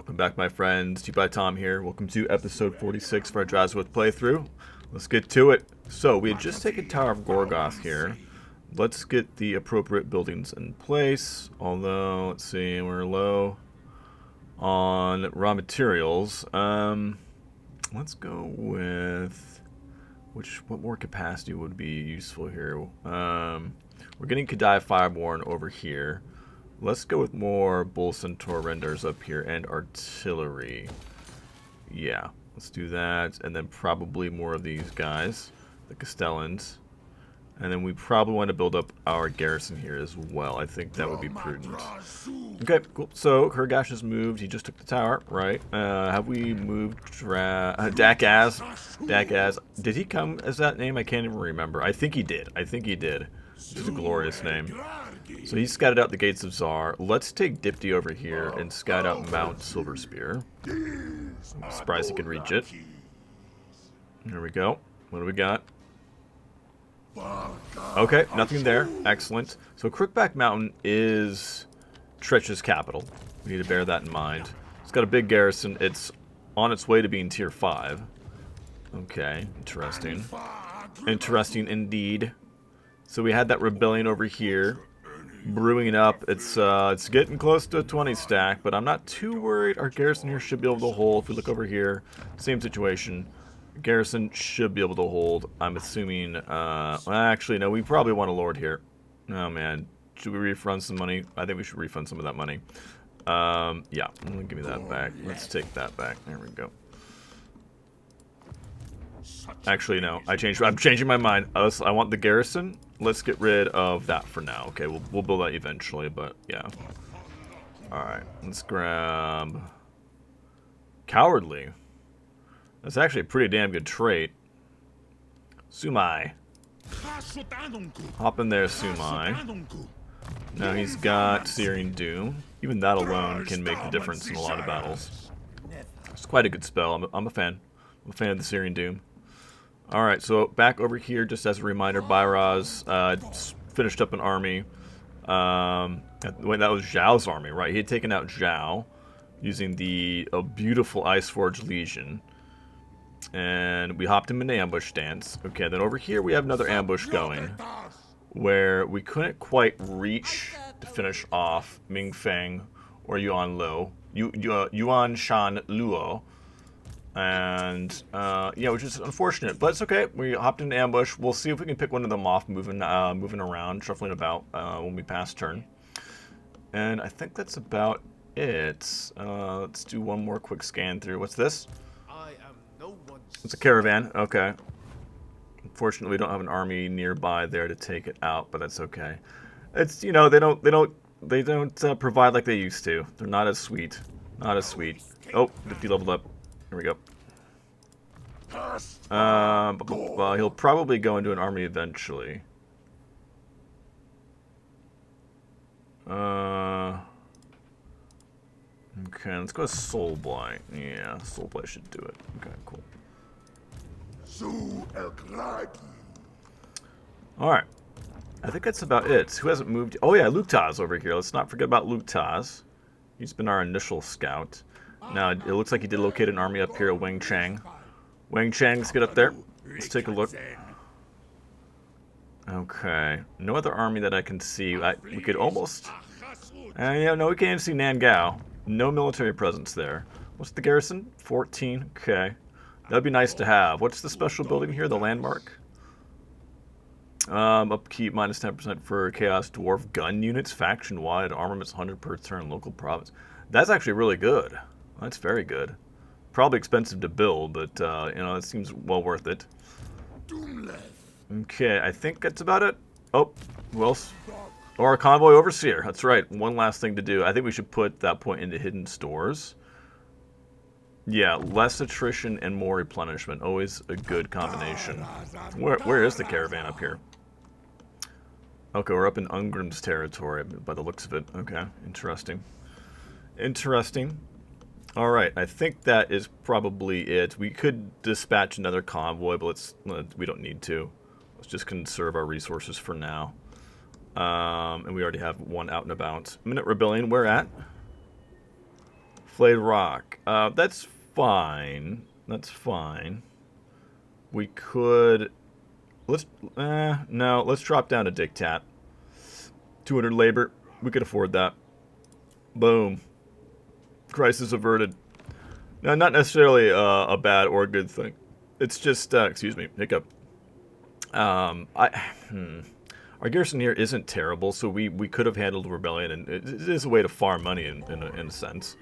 Welcome back, my friends. Tom here. Welcome to episode 46 of our Drazhoath playthrough. Let's get to it. So, we had just taken Tower of Gorgoth here. Let's get the appropriate buildings in place. Although, let's see, we're low on raw materials. Let's go with... what more capacity would be useful here? We're getting Kadai Fireborn over here. Let's go with more Bull Centaur renders up here and artillery. Yeah, let's do that. And then probably more of these guys, the Castellans. And then we probably want to build up our garrison here as well. I think that would be prudent. Okay, cool. So, Kurgash has moved. He just took the tower, right? Have we moved Dakaz? Dakaz. Did he come as that name? I can't even remember. I think he did. It's a glorious name. So he scouted out the Gates of Zar. Let's take Dipti over here and scout out Mount Silverspear. I'm surprised he can reach it. There we go. What do we got? Okay, nothing there. Excellent. So Crookback Mountain is Tretch's capital. We need to bear that in mind. It's got a big garrison. It's on its way to being tier 5. Okay, interesting. Interesting indeed. So we had that rebellion over here. Brewing up. It's getting close to a 20 stack, but I'm not too worried. Our garrison here should be able to hold. If we look over here, same situation. Garrison should be able to hold. I'm assuming, well, actually, no, we probably want a lord here. Oh, man. Should we refund some money? I think we should refund some of that money. Yeah, give me that back. Let's take that back. There we go. Actually, no. I'm changing my mind. I want the garrison. Let's get rid of that for now. Okay, we'll build that eventually, but yeah. Alright, let's grab... Cowardly. That's actually a pretty damn good trait. Sumai. Hop in there, Sumai. Now he's got Searing Doom. Even that alone can make a difference in a lot of battles. It's quite a good spell. I'm a fan. I'm a fan of the Searing Doom. Alright, so back over here, just as a reminder, Byraz finished up an army. That was Zhao's army, right? He had taken out Zhao using the beautiful Iceforge Legion. And we hopped him into ambush stance. Okay, then over here we have another ambush going, where we couldn't quite reach to finish off Ming Feng or Yuan Luo. Yuan Shan Luo. And, yeah, which is unfortunate, but it's okay. We hopped into ambush. We'll see if we can pick one of them off, moving around, shuffling about, when we pass turn. And I think that's about it. Let's do one more quick scan through. What's this? It's a caravan. Okay. Unfortunately, we don't have an army nearby there to take it out, but that's okay. It's, you know, they don't provide like they used to. They're not as sweet. Not as sweet. Oh, 50 leveled up. There we go. He'll probably go into an army eventually. Okay, let's go with Soulblight. Yeah, Soulblight should do it. Okay, cool. Alright. I think that's about it. Who hasn't moved? Oh yeah, Luktaz over here. Let's not forget about Luktaz. He's been our initial scout. Now, it looks like he did locate an army up here at Wang Chang. Wang Chang, let's get up there. Let's take a look. Okay. No other army that I can see. We could almost... yeah, no, we can't even see Nangao. No military presence there. What's the garrison? 14. Okay. That'd be nice to have. What's the special building here? The landmark? Upkeep minus 10% for Chaos Dwarf gun units. Faction-wide. Armaments 100 per turn. Local province. That's actually really good. That's very good. Probably expensive to build, but, you know, it seems well worth it. Okay, I think that's about it. Oh, who else? Oh, our Convoy Overseer. That's right. One last thing to do. I think we should put that point into hidden stores. Yeah, less attrition and more replenishment. Always a good combination. Where is the caravan up here? Okay, we're up in Ungrim's territory by the looks of it. Okay, interesting. Interesting. Alright, I think that is probably it. We could dispatch another convoy, but we don't need to. Let's just conserve our resources for now. And we already have one out and about. Minute Rebellion, where at? Flayed rock. That's fine. That's fine. We could... Let's... no, let's drop down to Dictat. 200 labor. We could afford that. Boom. Crisis averted. Now, not necessarily a bad or a good thing. It's just, excuse me, hiccup. Our garrison here isn't terrible, so we could have handled the rebellion, and it is a way to farm money in a sense.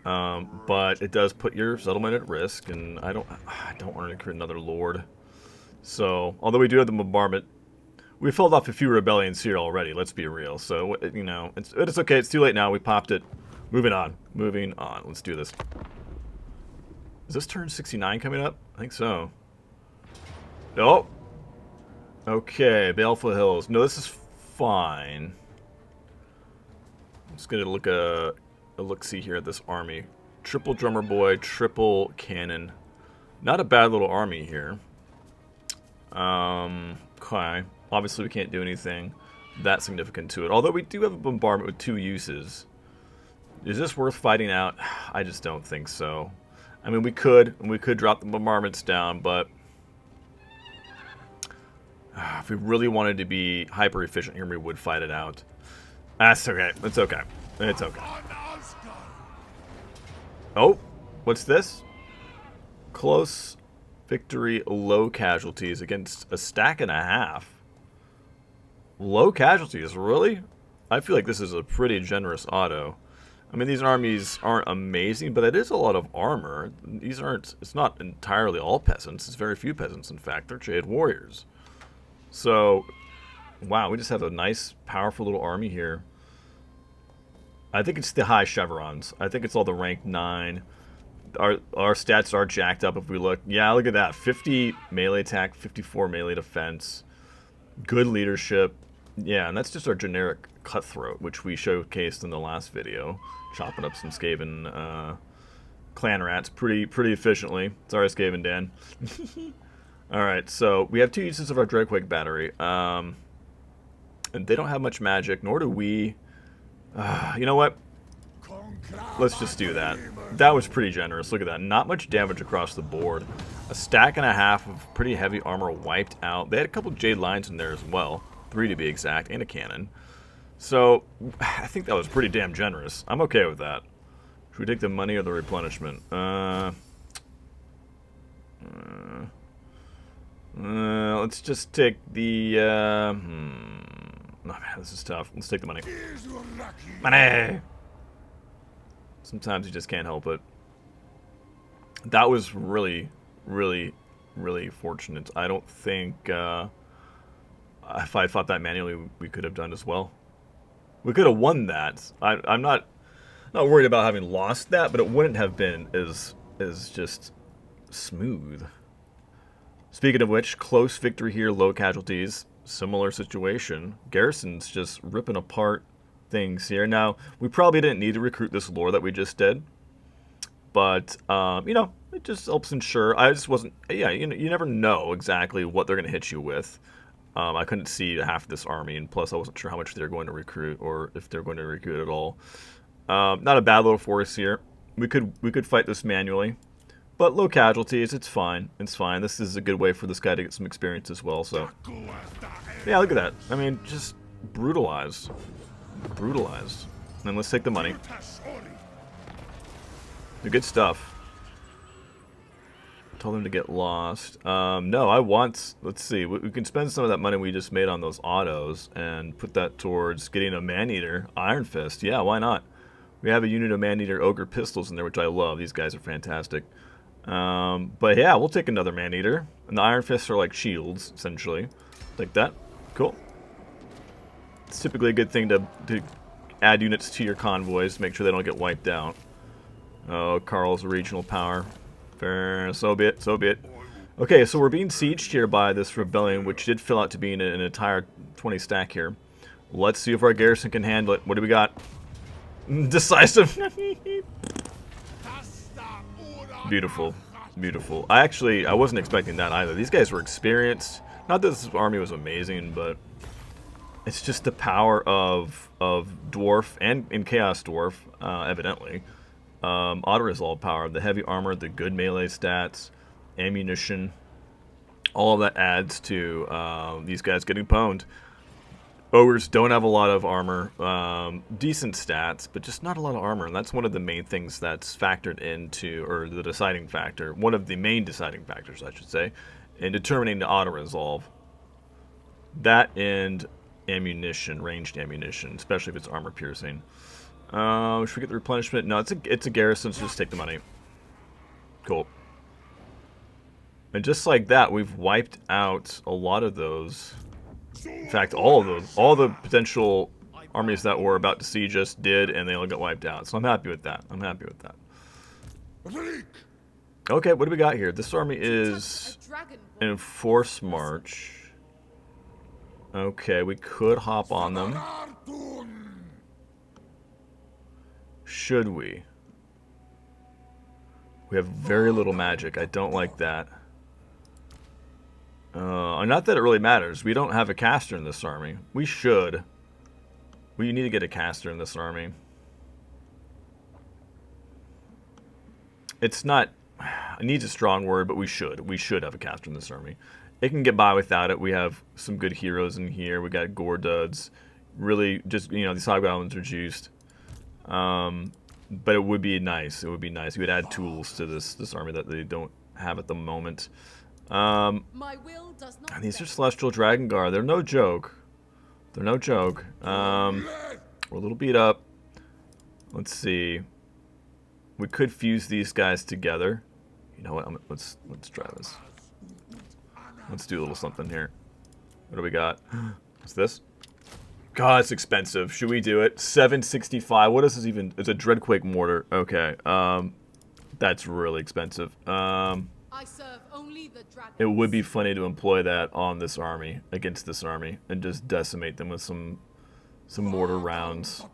But it does put your settlement at risk, and I don't want to recruit another lord. So, although we do have the bombardment, we filled off a few rebellions here already. Let's be real. So, you know, it's okay. It's too late now. We popped it. Moving on. Moving on. Let's do this. Is this turn 69 coming up? I think so. Oh. Okay, Baleful Hills. No, this is fine. I'm just gonna look a look-see here at this army. Triple drummer boy, triple cannon. Not a bad little army here. Okay. Obviously, we can't do anything that significant to it. Although we do have a bombardment with 2 uses. Is this worth fighting out? I just don't think so. I mean, we could drop the bombardments down, but if we really wanted to be hyper efficient here, we would fight it out. That's okay. It's okay. It's okay. Oh, what's this? Close victory, low casualties against a stack and a half. Low casualties, really? I feel like this is a pretty generous auto. I mean, these armies aren't amazing, but it is a lot of armor. These aren't, it's not entirely all peasants. It's very few peasants, in fact. They're Jade warriors. So, wow, we just have a nice, powerful little army here. I think it's the high chevrons. I think it's all the rank 9. Our stats are jacked up if we look. Yeah, look at that. 50 melee attack, 54 melee defense. Good leadership. Yeah, and that's just our generic cutthroat, which we showcased in the last video. Chopping up some Skaven clan rats pretty efficiently. Sorry, Skaven Dan. Alright, so we have 2 uses of our Dreadquake battery. And they don't have much magic, nor do we. You know what? Let's just do that. That was pretty generous. Look at that. Not much damage across the board. A stack and a half of pretty heavy armor wiped out. They had a couple Jade lines in there as well. 3 to be exact, and a cannon. So, I think that was pretty damn generous. I'm okay with that. Should we take the money or the replenishment? Let's just take the, Oh man, this is tough. Let's take the money. Money! Sometimes you just can't help it. That was really fortunate. I don't think, if I fought that manually, we could have done as well. We could have won that. I'm not worried about having lost that, but it wouldn't have been as just smooth. Speaking of which, close victory here, low casualties. Similar situation. Garrison's just ripping apart things here. Now, we probably didn't need to recruit this lore that we just did, but you know, it just helps ensure. I just wasn't. Yeah, you never know exactly what they're going to hit you with. I couldn't see half of this army, and plus I wasn't sure how much they're going to recruit, or if they're going to recruit at all. Not a bad little force here. We could fight this manually, but low casualties. It's fine. It's fine. This is a good way for this guy to get some experience as well. So, yeah, look at that. I mean, just brutalized. And then let's take the money. Good stuff. Told them to get lost. No, I want... Let's see. We can spend some of that money we just made on those autos and put that towards getting a Man-Eater. Iron Fist. Yeah, why not? We have a unit of Man-Eater Ogre pistols in there, which I love. These guys are fantastic. But yeah, we'll take another Man-Eater. And the Iron Fists are like shields, essentially. Like that. Cool. It's typically a good thing to add units to your convoys to make sure they don't get wiped out. Oh, Carl's regional power. So be it, so be it. Okay, so we're being sieged here by this rebellion, which did fill out to be an entire 20 stack here. Let's see if our garrison can handle it. What do we got? Decisive. Beautiful, beautiful. I wasn't expecting that either. These guys were experienced. Not that this army was amazing, but it's just the power of Dwarf and Chaos Dwarf, evidently. auto-resolve power, the heavy armor, the good melee stats, ammunition. All of that adds to these guys getting pwned. Ogres don't have a lot of armor, decent stats, but just not a lot of armor. And that's one of the main things that's factored into, or the deciding factor, one of the main deciding factors, I should say, in determining the auto-resolve. That and ammunition, ranged ammunition, especially if it's armor piercing. Should we get the replenishment? No, it's a garrison, so just take the money. Cool. And just like that, we've wiped out a lot of those. In fact, all of those, all the potential armies that were about to siege us did, and they all got wiped out. So I'm happy with that. I'm happy with that. Okay, what do we got here? This army is in force march. Okay, we could hop on them. Should we? We have very little magic. I don't like that. Not that it really matters. We don't have a caster in this army. We should. We need to get a caster in this army. It's not... It needs a strong word, but we should. We should have a caster in this army. It can get by without it. We have some good heroes in here. We got gore duds. Really, just, you know, these hobgoblins are juiced. But it would be nice. It would be nice. We would add tools to this army that they don't have at the moment. My will does not these are Celestial Dragon Guard. They're no joke. They're no joke. We're a little beat up. Let's see. We could fuse these guys together. You know what? Let's try this. Let's do a little something here. What do we got? What's this? God, it's expensive. Should we do it? $765. What is this even? It's a Dreadquake mortar. Okay. That's really expensive. I serve only the dragons. It would be funny to employ that on this army, against this army, and just decimate them with some mortar rounds.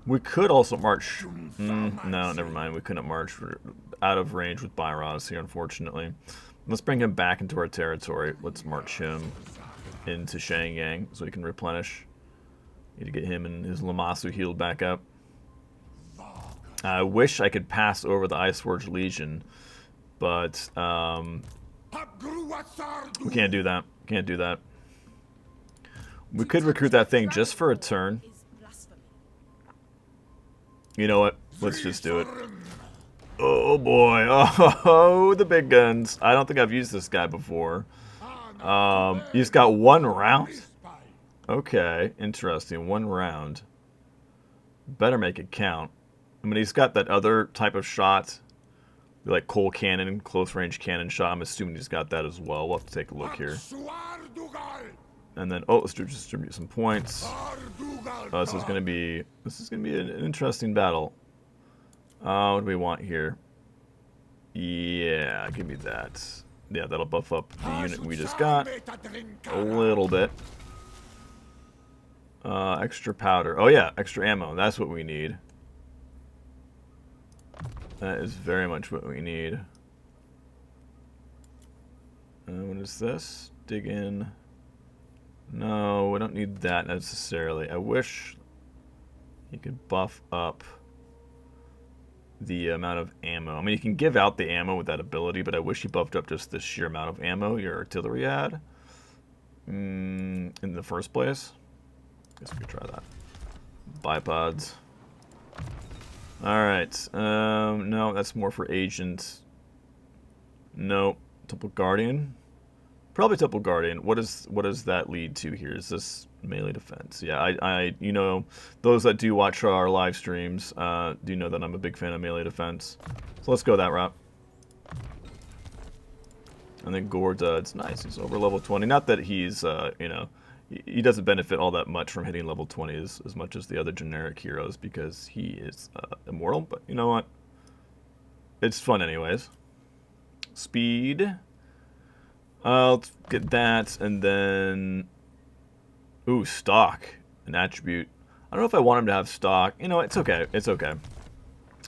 We could also march. No, never mind. We couldn't march. We're out of range with Byros here, unfortunately. Let's bring him back into our territory. Let's march him into Shangyang so he can replenish. Need to get him and his Lamasu healed back up. I wish I could pass over the Iceforge Legion, but we can't do that. Can't do that. We could recruit that thing just for a turn. You know what? Let's just do it. Oh boy. Oh, the big guns. I don't think I've used this guy before. He's got 1 round? Okay, interesting. 1 round. Better make it count. I mean, he's got that other type of shot. Like coal cannon, close range cannon shot. I'm assuming he's got that as well. We'll have to take a look here. And then, let's distribute some points. This is gonna be an interesting battle. What do we want here? Yeah, give me that. Yeah, that'll buff up the unit we just got a little bit. Extra powder. Oh yeah, extra ammo. That's what we need. That is very much what we need. What is this? Dig in. No, we don't need that necessarily. I wish you could buff up the amount of ammo. I mean, you can give out the ammo with that ability, but I wish you buffed up just the sheer amount of ammo your artillery had in the first place. Guess we could try that. Bipods. Alright. No, that's more for agents. No. Temple Guardian. Probably Temple Guardian. What does that lead to here? Is this melee defense? Yeah, I you know, those that do watch our live streams do know that I'm a big fan of melee defense. So let's go that route. And then Gordud's nice. He's over level 20. Not that he's you know, he doesn't benefit all that much from hitting level 20 as much as the other generic heroes because he is immortal. But you know what? It's fun anyways. Speed. Let's get that, and then... Ooh, stock. An attribute. I don't know if I want him to have stock. You know, it's okay. It's okay.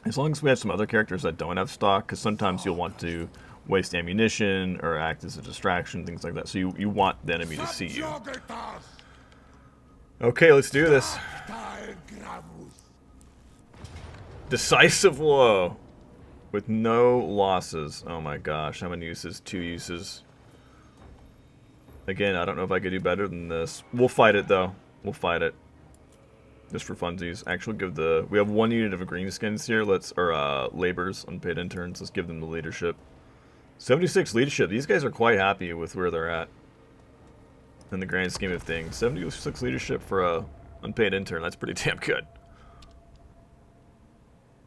As long as we have some other characters that don't have stock, because sometimes you'll want to waste ammunition or act as a distraction, things like that. So you want the enemy to see you. Okay, let's do this. Decisive blow. With no losses. Oh my gosh, how many uses? 2 uses. Again, I don't know if I could do better than this. We'll fight it though. We'll fight it. Just for funsies. Actually give the... We have 1 unit of greenskins here. Laborers, unpaid interns. Let's give them the leadership. 76 leadership. These guys are quite happy with where they're at. In the grand scheme of things. 76 leadership for a unpaid intern. That's pretty damn good.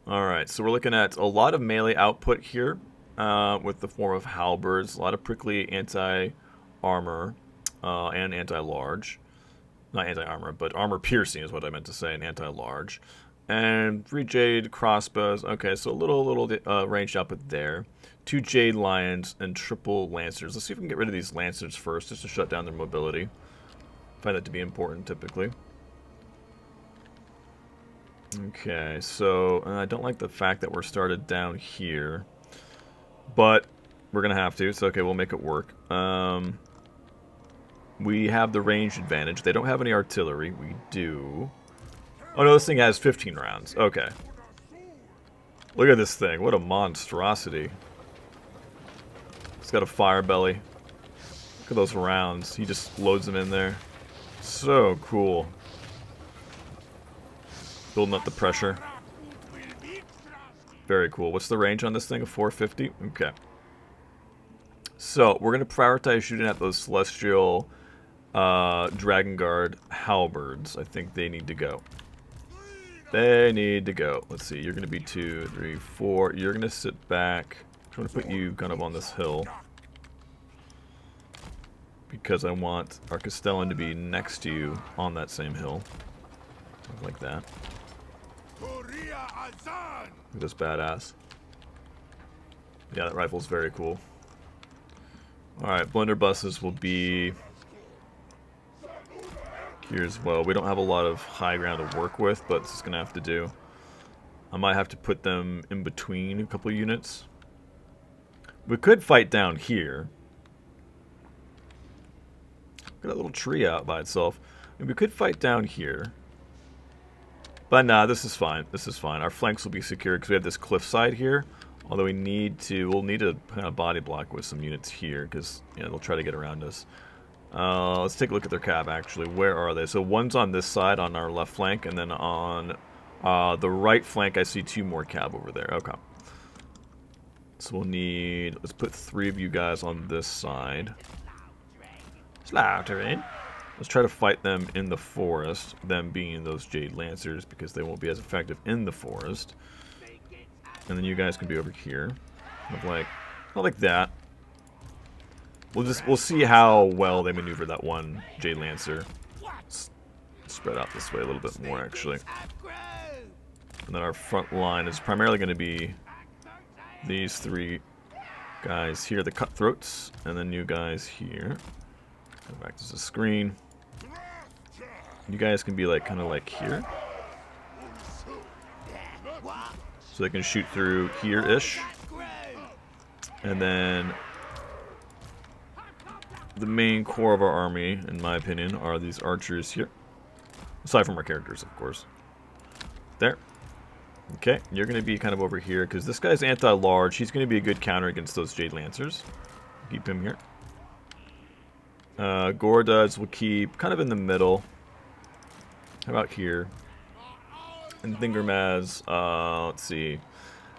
Alright, so we're looking at a lot of melee output here. With the form of halberds. A lot of prickly anti-armor. And anti-large. Not anti-armor, but armor-piercing is what I meant to say, and anti-large. And 3 jade crossbows. Okay, so a little ranged output there. 2 jade lions and triple lancers. Let's see if we can get rid of these lancers first, just to shut down their mobility. Find that to be important, typically. Okay, so I don't like the fact that we're started down here. But we're going to have to, so okay, we'll make it work. We have the range advantage. They don't have any artillery. We do. Oh no, this thing has 15 rounds. Okay. Look at this thing. What a monstrosity. It's got a fire belly. Look at those rounds. He just loads them in there. So cool. Building up the pressure. Very cool. What's the range on this thing? A 450? Okay. So, we're going to prioritize shooting at those Celestial Dragon Guard halberds. I think they need to go. They need to go. Let's see. You're going to be 2, 3, 4. You're going to sit back. I'm going to put you kind of on this hill. Because I want our Castellan to be next to you on that same hill. Like that. Look at this badass. Yeah, that rifle's very cool. Alright, blunderbusses will be here as well. We don't have a lot of high ground to work with, but this is going to have to do. I might have to put them in between a couple units. We could fight down here. Look at that little tree out by itself. And we could fight down here. But nah, this is fine. This is fine. Our flanks will be secure because we have this cliffside here. Although we'll need to kind of body block with some units here because they'll try to get around us. Let's take a look at their cab actually. Where are they? So one's on this side on our left flank, and then on the right flank I see 2 more cab over there. Okay. So we'll need. Let's put 3 of you guys on this side. Slaughtering. Let's try to fight them in the forest. Them being those Jade Lancers because they won't be as effective in the forest. And then you guys can be over here. Not like that. We'll see how well they maneuver that one Jade Lancer. Let's spread out this way a little bit more actually. And then our front line is primarily going to be these 3 guys here, the cutthroats, and then you guys here. Go back to the screen. You guys can be kind of like here. So they can shoot through here-ish. And then the main core of our army, in my opinion, are these archers here. Aside from our characters, of course. There. Okay, you're going to be kind of over here, because this guy's anti-large. He's going to be a good counter against those Jade Lancers. Keep him here. Gorduds will keep kind of in the middle. How about here? And Thingermaz, let's see.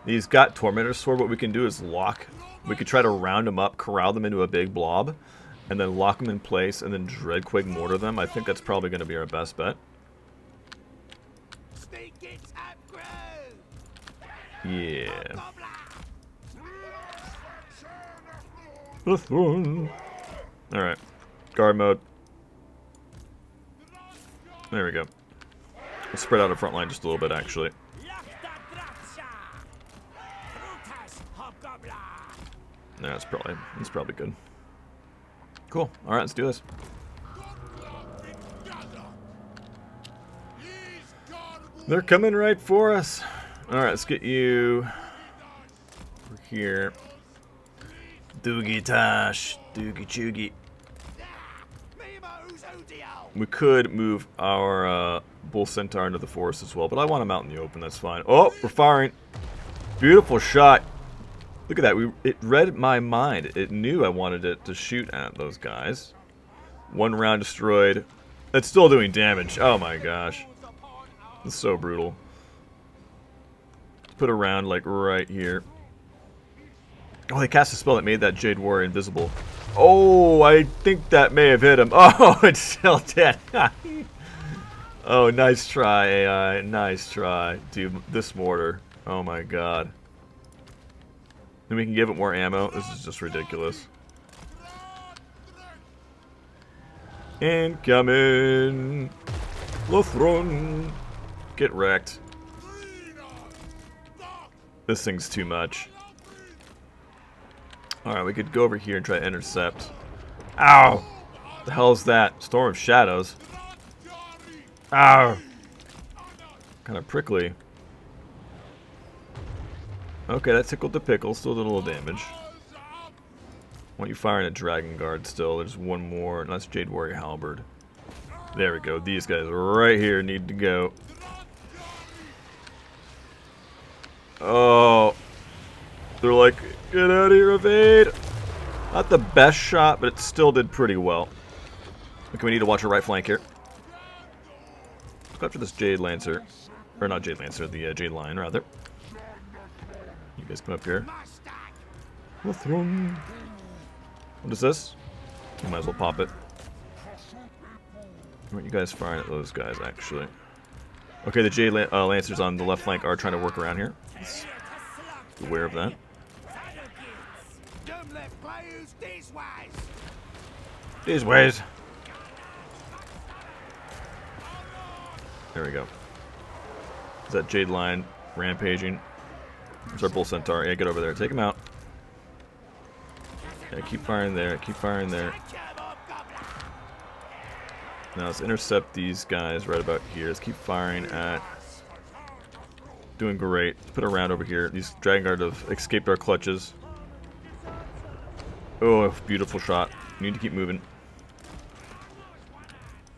He's got Tormentor Sword. What we can do is lock. We could try to round them up, corral them into a big blob, and then lock them in place, and then Dreadquake Mortar them. I think that's probably going to be our best bet. Yeah. Alright. Guard mode. There we go. Let's spread out our front line just a little bit, actually. Yeah, that's probably good. Cool. Alright, let's do this. They're coming right for us. Alright, let's get you over here. Doogie Tosh. Doogie Choogie. We could move our Bull Centaur into the forest as well, but I want him out in the open, that's fine. Oh, we're firing. Beautiful shot. Look at that. It read my mind. It knew I wanted it to shoot at those guys. One round destroyed. It's still doing damage. Oh my gosh. It's so brutal. Put a round like right here. Oh, they cast a spell that made that Jade Warrior invisible. Oh, I think that may have hit him. Oh, it's still dead. Oh, nice try, AI. Nice try. Dude, this mortar. Oh my god. Then we can give it more ammo. This is just ridiculous. Incoming! Lothron! Get wrecked. This thing's too much. Alright, we could go over here and try to intercept. Ow! The hell is that? Storm of Shadows. Ow! Kind of prickly. Okay, that tickled the pickle. Still did a little damage. Why don't you firing a Dragon Guard still? There's one more, and that's Jade Warrior Halberd. There we go. These guys right here need to go. Oh. They're like, get out of here, evade! Not the best shot, but it still did pretty well. Okay, we need to watch our right flank here. Let's go after this Jade Lancer. Or not Jade Lancer, the Jade Lion, rather. You guys come up here. What is this? You might as well pop it. Why aren't you guys firing at those guys, actually? Okay, the Jade Lancers on the left flank are trying to work around here. Just be aware of that. These ways. There we go. Is that Jade Lion rampaging? There's our Bull Centaur. Yeah, get over there. Take him out. Yeah, keep firing there. Keep firing there. Now let's intercept these guys right about here. Let's keep firing at... Doing great. Let's put a round over here. These Dragon Guard have escaped our clutches. Oh, beautiful shot. We need to keep moving.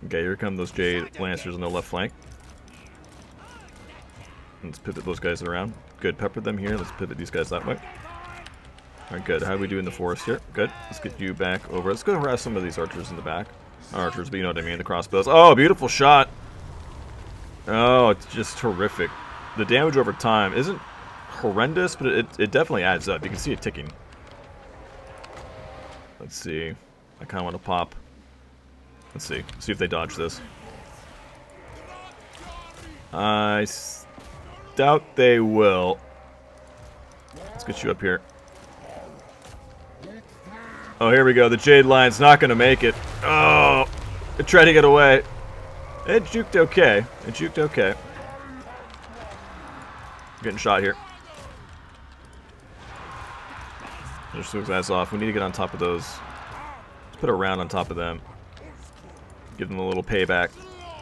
Okay, here come those Jade Lancers on the left flank. Let's pivot those guys around. Good. Pepper them here. Let's pivot these guys that way. Alright, good. How do we do in the forest here? Good. Let's get you back over. Let's go harass some of these archers in the back. Not archers, but you know what I mean. The crossbows. Oh, beautiful shot. Oh, it's just horrific. The damage over time isn't horrendous, but it definitely adds up. You can see it ticking. Let's see. I kind of want to pop. Let's see. See if they dodge this. I doubt they will. Let's get you up here. Oh, here we go. The Jade Lion's not going to make it. Oh, it tried to get away. It juked okay. It juked okay. Getting shot here. Just took his ass off. We need to get on top of those. Let's put a round on top of them. Give them a little payback.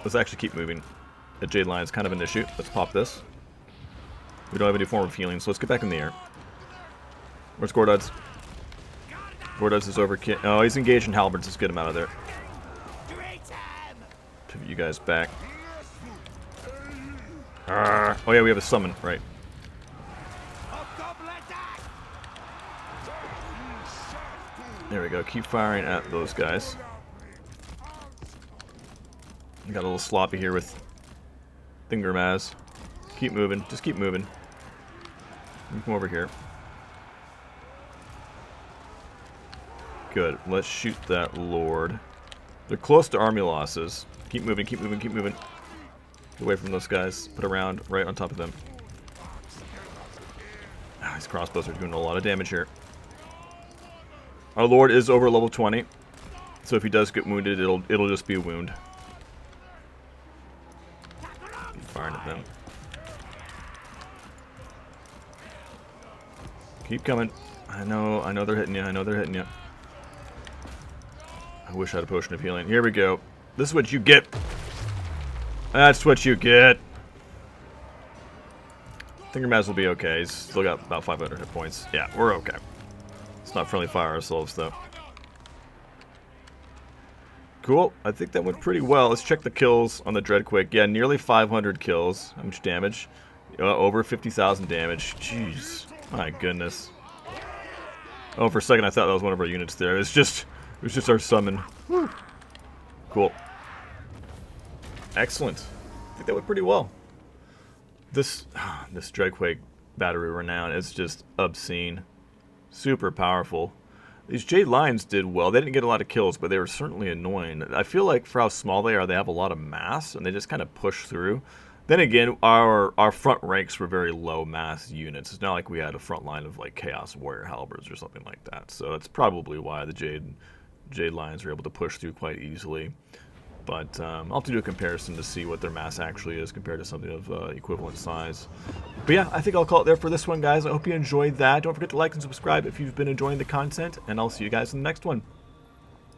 Let's actually keep moving. The Jade Lion's kind of an issue. Let's pop this. We don't have any form of healing, so let's get back in the air. Where's Gorduds? Gorduds is over. Oh, he's engaged in halberds. Let's get him out of there. Pivot you guys back. Oh yeah, we have a summon, right. There we go. Keep firing at those guys. Got a little sloppy here with Thingermaz. Keep moving. Just keep moving. Come over here. Good. Let's shoot that Lord. They're close to army losses. Keep moving, keep moving, keep moving. Get away from those guys. Put a round right on top of them. Ah, these crossbows are doing a lot of damage here. Our Lord is over level 20. So if he does get wounded, it'll just be a wound. Keep firing at them. Keep coming. I know they're hitting you. I know they're hitting you. I wish I had a potion of healing. Here we go. This is what you get. That's what you get. Thingermaz will be okay. He's still got about 500 hit points. Yeah, we're okay. Let's not friendly fire ourselves, though. Cool. I think that went pretty well. Let's check the kills on the Dreadquake. Yeah, nearly 500 kills. How much damage? Over 50,000 damage. Jeez. My goodness. Oh, for a second I thought that was one of our units there. It was just our summon. Whew. Cool. Excellent. I think that went pretty well. This Dreadquake battery renown is just obscene. Super powerful. These Jade Lions did well. They didn't get a lot of kills, but they were certainly annoying. I feel like for how small they are, they have a lot of mass, and they just kind of push through. Then again, our front ranks were very low mass units. It's not like we had a front line of like Chaos Warrior Halberds or something like that. So that's probably why the Jade Lions were able to push through quite easily. But I'll have to do a comparison to see what their mass actually is compared to something of equivalent size. But yeah, I think I'll call it there for this one, guys. I hope you enjoyed that. Don't forget to like and subscribe if you've been enjoying the content, and I'll see you guys in the next one.